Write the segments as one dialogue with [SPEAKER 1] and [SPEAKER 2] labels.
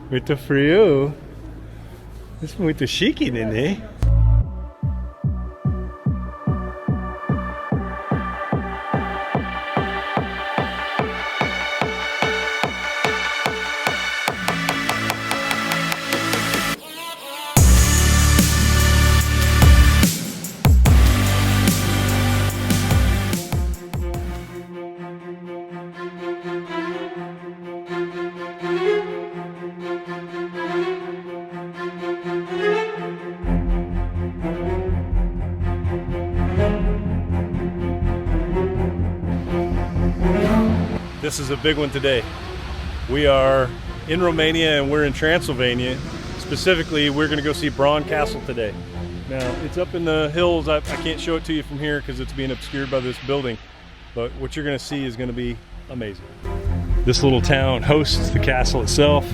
[SPEAKER 1] Muito frio. Isso é muito chique, neném. This is a big one today. We are in Romania and we're in Transylvania. Specifically, we're going to go see Bran Castle today. Now, it's up in the hills. I can't show it to you from here because it's being obscured by this building. But what you're going to see is going to be amazing. This little town hosts the castle itself,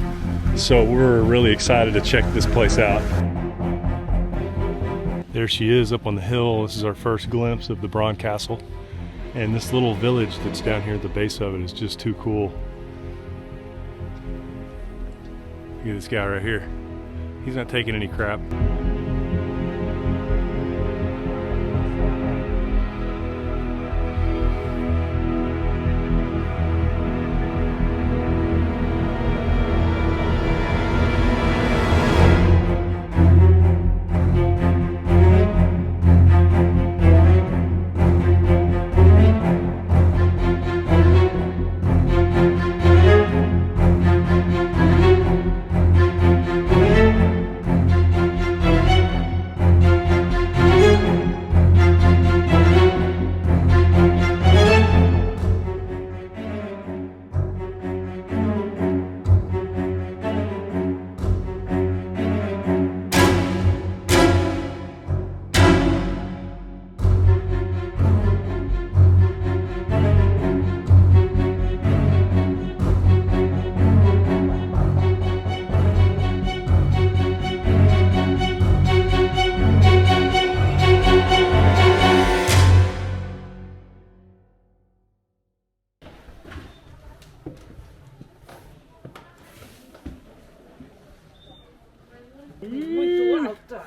[SPEAKER 1] so we're really excited to check this place out. There she is up on the hill. This is our first glimpse of the Bran Castle. And this little village that's down here at the base of it is just too cool. Look at this guy right here. He's not taking any crap.
[SPEAKER 2] Muito alta.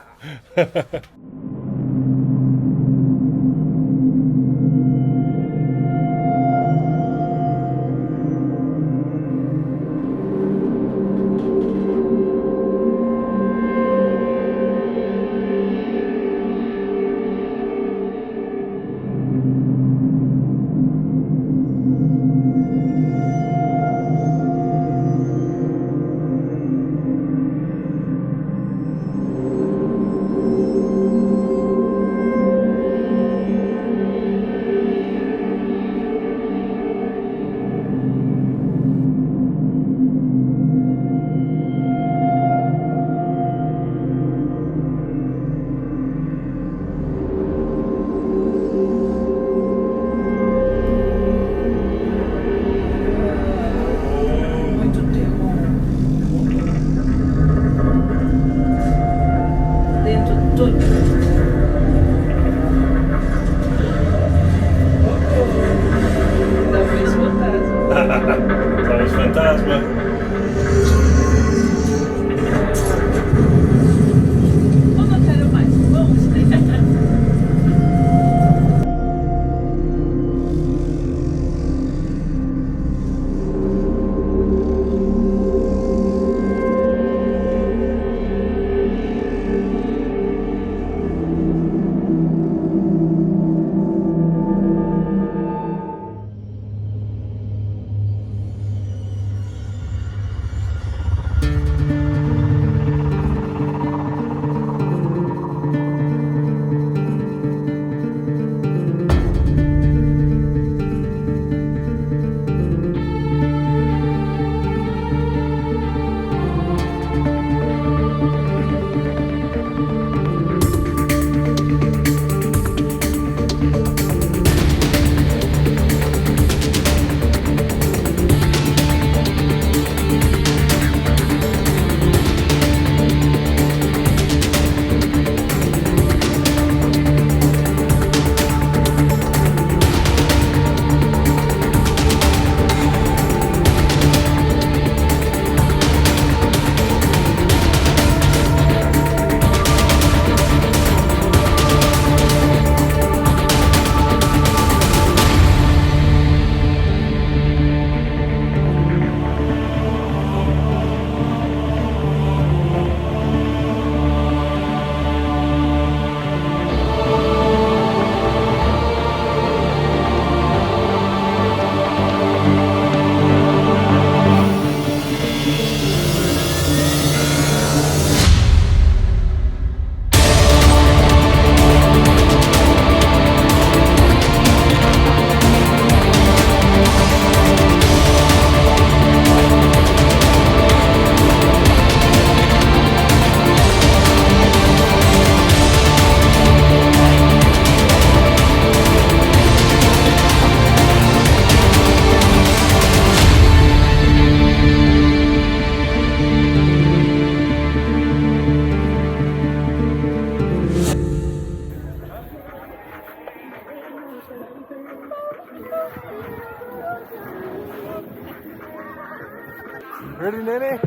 [SPEAKER 1] Ready, Nene?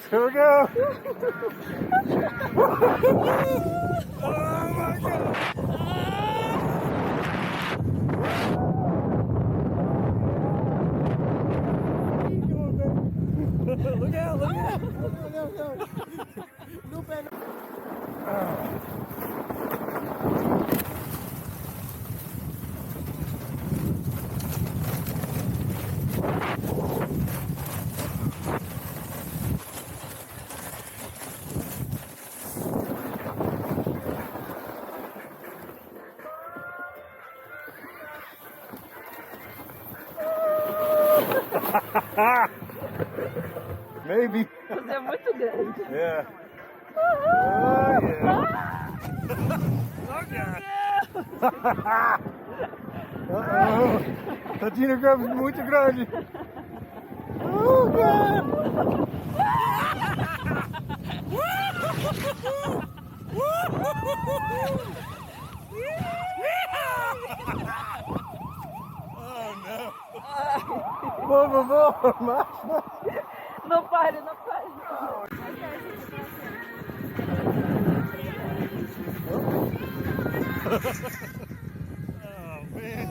[SPEAKER 1] Here we go. Oh my God. Look out, look out. Maybe.
[SPEAKER 2] Mas é muito grande.
[SPEAKER 1] Yeah. Oh, yeah. Oh, God. Uh-oh. Tadinho grabs muito grande. Oh, God. Oh, no. Por favor, mais.
[SPEAKER 2] Não pare, não pare.
[SPEAKER 1] Oh, man.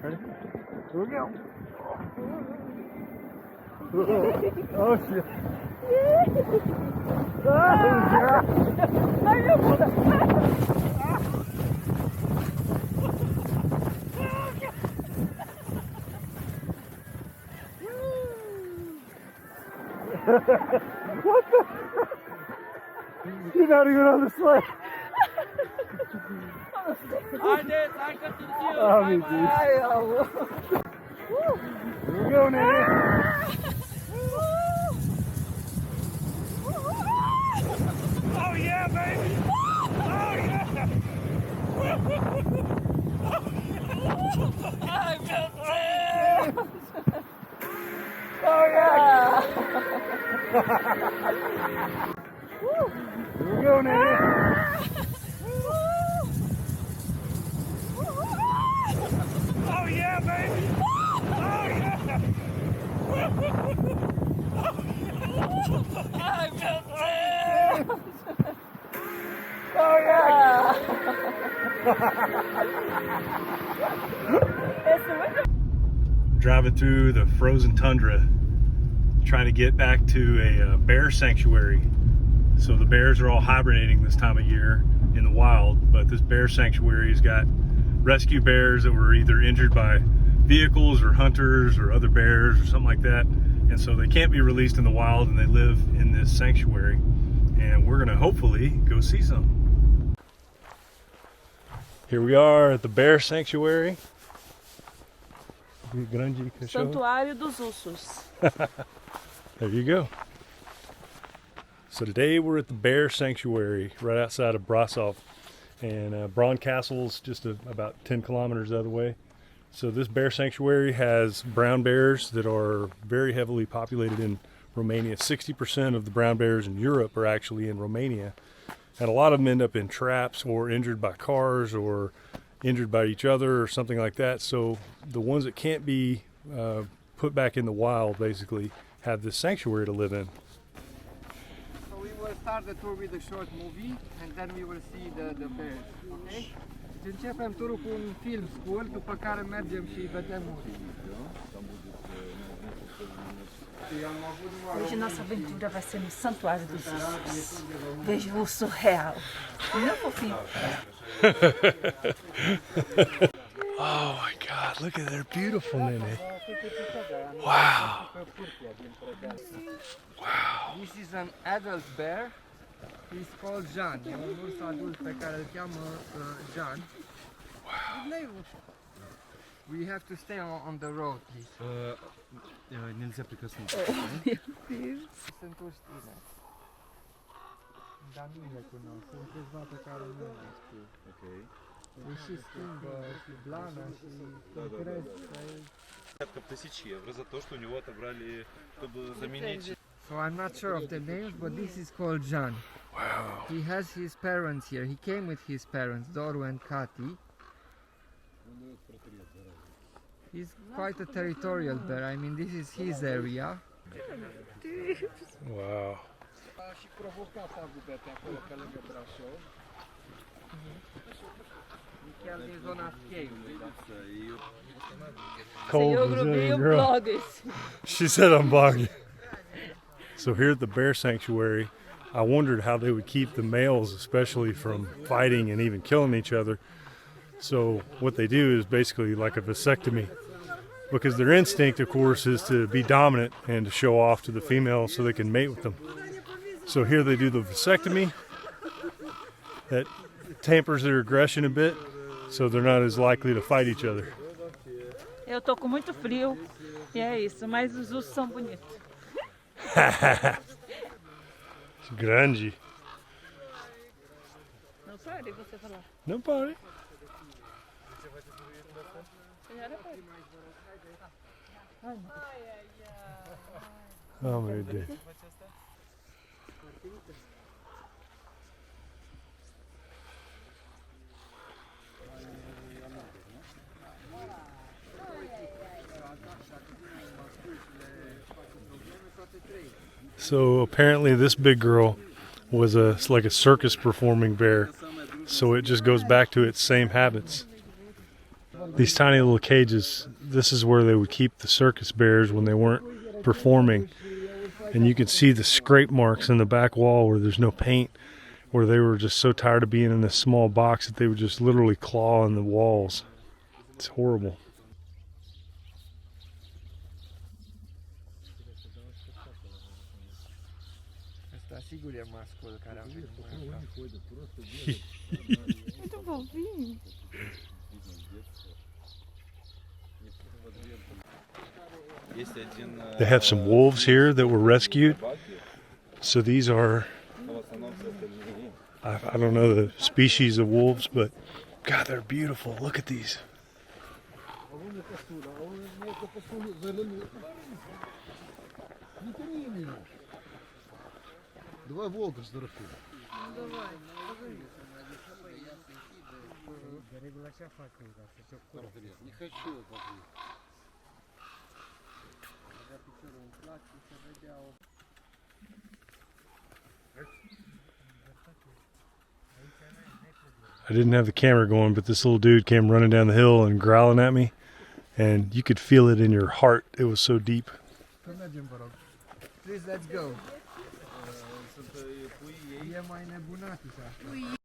[SPEAKER 1] Ready? Here we go. Oh shit. Oh, what the? You're not even on the sled.
[SPEAKER 2] I did. I got to do.
[SPEAKER 1] Oh, me too. Here we go, Nanny. Oh yeah, baby. Oh yeah. Oh yeah. Here we go, Nanny. Oh yeah, baby. Oh yeah. Oh yeah. Driving through the frozen tundra, trying to get back to a bear sanctuary. So the bears are all hibernating this time of year in the wild, but this bear sanctuary has got rescue bears that were either injured by vehicles or hunters or other bears or something like that, and so they can't be released in the wild, and they live in this sanctuary, and we're gonna hopefully go see some. Here we are at the bear sanctuary.
[SPEAKER 2] Santuário dos Ursos.
[SPEAKER 1] There you go. So today we're at the bear sanctuary right outside of Brasov, and Bran Castle's just about 10 kilometers the other way. So this bear sanctuary has brown bears that are very heavily populated in Romania. 60% of the brown bears in Europe are actually in Romania, and a lot of them end up in traps or injured by cars or injured by each other or something like that. So the ones that can't be put back in the wild basically have this sanctuary to live in.
[SPEAKER 3] So we will start the tour with a short movie and then we will see the bears, okay? Deci începem turul cu un film scurt, după care mergem și vedem
[SPEAKER 2] Hoje nossa aventura vai ser no Santuário dos Ursos. Veja o urso real. Não é fofinho?
[SPEAKER 1] Oh my God, look at they're beautiful, Nene. Wow. Wow.
[SPEAKER 3] This is an adult bear. He's called Jean. E un urs adult pe care îl cheamă Jean. Wow. We have to stay on the road, please.
[SPEAKER 4] Нельзя прикоснуться.
[SPEAKER 3] Sunt urși tineri. Dar nu le cunosc. Sunt câțiva pe care nu le știu.
[SPEAKER 4] Ok.
[SPEAKER 3] Îi și schimbă și blana și când cresc. So I'm not sure of the names, but this is called Jan.
[SPEAKER 1] Wow.
[SPEAKER 3] He has his parents here. He came with his parents, Doru and Kati. He's quite a territorial bear. I mean, this is his area.
[SPEAKER 1] Wow.
[SPEAKER 3] Și provoca pagubete acolo pe lângă Brașov. Chiar din zona Cheiului.
[SPEAKER 1] Cold Brazilian girl. She said I'm boggy. So here at the bear sanctuary, I wondered how they would keep the males especially from fighting and even killing each other. So what they do is basically like a vasectomy, because their instinct, of course, is to be dominant and to show off to the females so they can mate with them. So here they do the vasectomy. That tampers their aggression a bit, so they're not as likely to fight each other.
[SPEAKER 2] Eu tô com muito frio e é isso, mas os ursos são bonitos.
[SPEAKER 1] Grande.
[SPEAKER 2] Não pare você falar.
[SPEAKER 1] Não pare. Oh meu Deus. So apparently this big girl was like a circus performing bear, so it just goes back to its same habits. These tiny little cages, this is where they would keep the circus bears when they weren't performing. And you can see the scrape marks in the back wall where there's no paint, where they were just so tired of being in this small box that they would just literally claw in the walls. It's horrible.
[SPEAKER 3] Asta sigur e mascul care a venit mai acasă.
[SPEAKER 2] Muito fofinho.
[SPEAKER 1] They have some wolves here that were rescued. So these are, I don't know the species of wolves, but God, they're beautiful. Look at these.
[SPEAKER 5] Давай волка сфотографируем. Не хочу покрыть.
[SPEAKER 1] I didn't have the camera going, but this little dude came running down the hill and growling at me, and you could feel it in your heart. It was so deep.
[SPEAKER 3] Please, let's go. E mai nebunat așa.